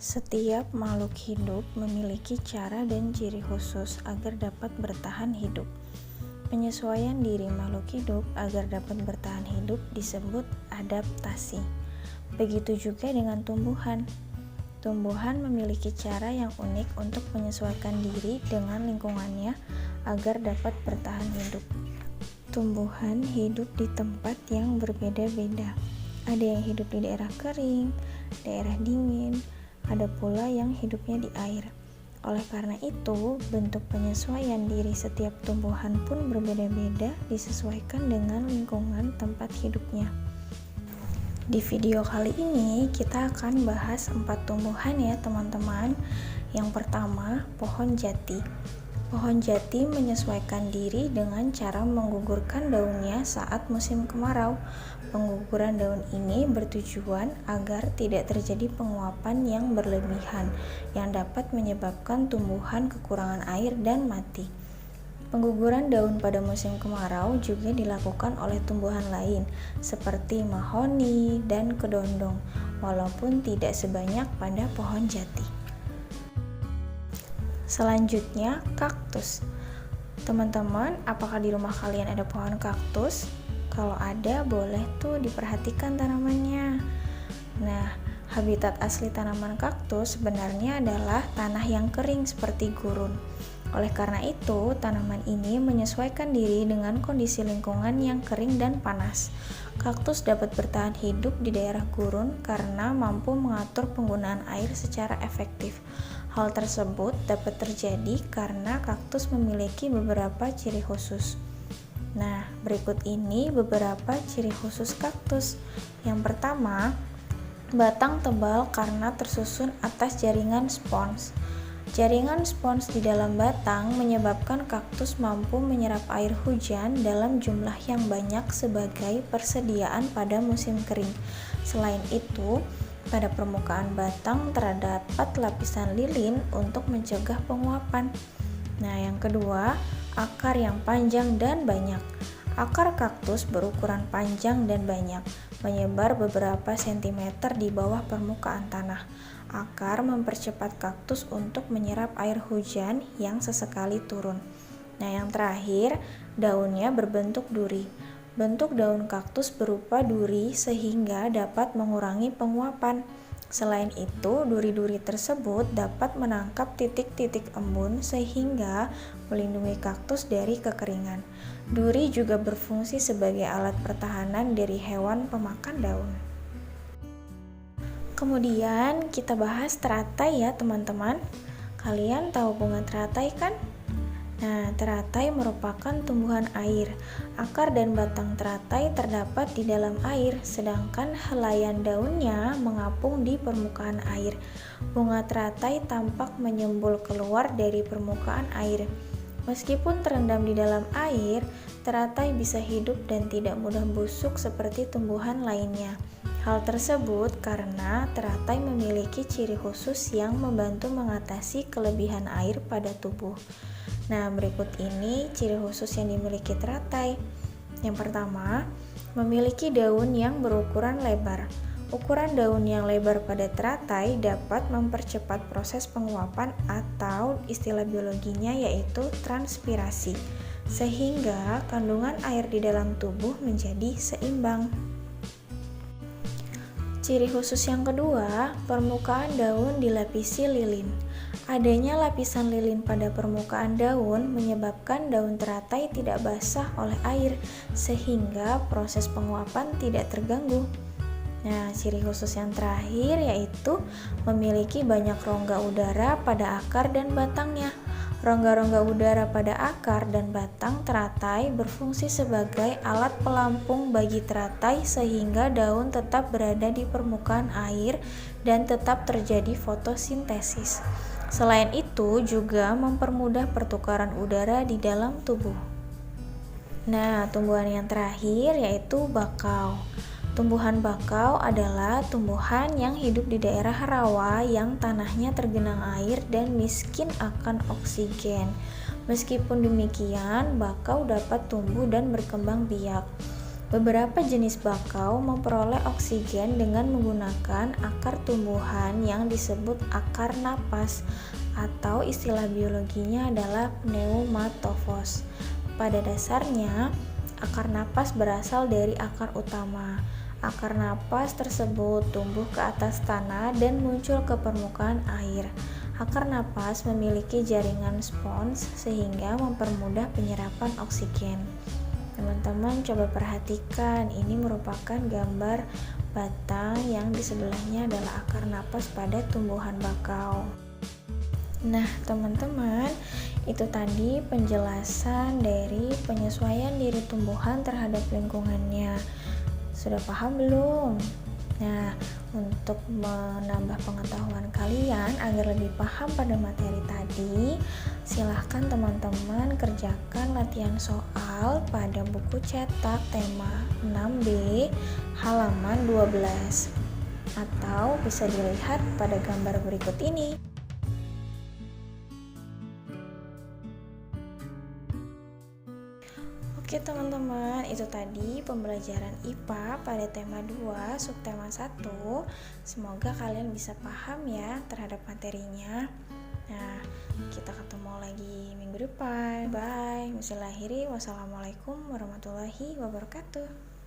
Setiap makhluk hidup memiliki cara dan ciri khusus agar dapat bertahan hidup. Penyesuaian diri makhluk hidup agar dapat bertahan hidup disebut adaptasi. Begitu juga dengan tumbuhan. Tumbuhan memiliki cara yang unik untuk menyesuaikan diri dengan lingkungannya agar dapat bertahan hidup. Tumbuhan hidup di tempat yang berbeda-beda. Ada yang hidup di daerah kering, daerah dingin, ada pula yang hidupnya di air. Oleh karena itu, bentuk penyesuaian diri setiap tumbuhan pun berbeda-beda disesuaikan dengan lingkungan tempat hidupnya. Di video kali ini kita akan bahas 4 tumbuhan ya teman-teman. Yang pertama, pohon jati. Pohon jati menyesuaikan diri dengan cara menggugurkan daunnya saat musim kemarau. Pengguguran daun ini bertujuan agar tidak terjadi penguapan yang berlebihan yang dapat menyebabkan tumbuhan kekurangan air dan mati. Pengguguran daun pada musim kemarau juga dilakukan oleh tumbuhan lain seperti mahoni dan kedondong, walaupun tidak sebanyak pada pohon jati. Selanjutnya, kaktus. Teman-teman, apakah di rumah kalian ada pohon kaktus? Kalau ada, boleh tuh diperhatikan tanamannya. Nah, habitat asli tanaman kaktus sebenarnya adalah tanah yang kering seperti gurun. Oleh karena itu, tanaman ini menyesuaikan diri dengan kondisi lingkungan yang kering dan panas. Kaktus dapat bertahan hidup di daerah gurun karena mampu mengatur penggunaan air secara efektif. Hal tersebut dapat terjadi karena kaktus memiliki beberapa ciri khusus. Nah, berikut ini beberapa ciri khusus kaktus. Yang pertama, batang tebal karena tersusun atas jaringan spons. Jaringan spons di dalam batang menyebabkan kaktus mampu menyerap air hujan dalam jumlah yang banyak sebagai persediaan pada musim kering. Selain itu, pada permukaan batang terdapat lapisan lilin untuk mencegah penguapan. Nah, yang kedua, akar yang panjang dan banyak. Akar kaktus berukuran panjang dan banyak, menyebar beberapa sentimeter di bawah permukaan tanah. Akar mempercepat kaktus untuk menyerap air hujan yang sesekali turun. Nah, yang terakhir, daunnya berbentuk duri. Bentuk daun kaktus berupa duri sehingga dapat mengurangi penguapan. Selain itu, duri-duri tersebut dapat menangkap titik-titik embun sehingga melindungi kaktus dari kekeringan. Duri juga berfungsi sebagai alat pertahanan dari hewan pemakan daun. Kemudian kita bahas teratai ya teman-teman. Kalian tahu bunga teratai kan? Nah, teratai merupakan tumbuhan air. Akar dan batang teratai terdapat di dalam air, sedangkan helaian daunnya mengapung di permukaan air. Bunga teratai tampak menyembul keluar dari permukaan air. Meskipun terendam di dalam air, teratai bisa hidup dan tidak mudah busuk seperti tumbuhan lainnya. Hal tersebut karena teratai memiliki ciri khusus yang membantu mengatasi kelebihan air pada tubuh. Nah, berikut ini ciri khusus yang dimiliki teratai. Yang pertama, memiliki daun yang berukuran lebar. Ukuran daun yang lebar pada teratai dapat mempercepat proses penguapan atau istilah biologinya yaitu transpirasi, sehingga kandungan air di dalam tubuh menjadi seimbang. Ciri khusus yang kedua, permukaan daun dilapisi lilin. Adanya lapisan lilin pada permukaan daun menyebabkan daun teratai tidak basah oleh air, sehingga proses penguapan tidak terganggu. Nah, ciri khusus yang terakhir yaitu memiliki banyak rongga udara pada akar dan batangnya. Rongga-rongga udara pada akar dan batang teratai berfungsi sebagai alat pelampung bagi teratai sehingga daun tetap berada di permukaan air dan tetap terjadi fotosintesis. Selain itu juga mempermudah pertukaran udara di dalam tubuh. Nah, tumbuhan yang terakhir yaitu bakau. Tumbuhan bakau adalah tumbuhan yang hidup di daerah rawa yang tanahnya tergenang air dan miskin akan oksigen. Meskipun demikian, bakau dapat tumbuh dan berkembang biak. Beberapa jenis bakau memperoleh oksigen dengan menggunakan akar tumbuhan yang disebut akar napas atau istilah biologinya adalah pneumatofos. Pada dasarnya, akar napas berasal dari akar utama. Akar napas tersebut tumbuh ke atas tanah dan muncul ke permukaan air. Akar napas memiliki jaringan spons sehingga mempermudah penyerapan oksigen. Teman-teman coba perhatikan, ini merupakan gambar batang yang di sebelahnya adalah akar napas pada tumbuhan bakau. Nah, teman-teman, itu tadi penjelasan dari penyesuaian diri tumbuhan terhadap lingkungannya. Sudah paham belum? Nah, untuk menambah pengetahuan kalian agar lebih paham pada materi tadi, silahkan teman-teman kerjakan latihan soal pada buku cetak tema 6B halaman 12 atau bisa dilihat pada gambar berikut ini. Oke teman-teman, itu tadi pembelajaran IPA pada tema 2, subtema 1. Semoga kalian bisa paham ya terhadap materinya. Nah, kita ketemu lagi minggu depan. Bye. Wassalamualaikum warahmatullahi wabarakatuh.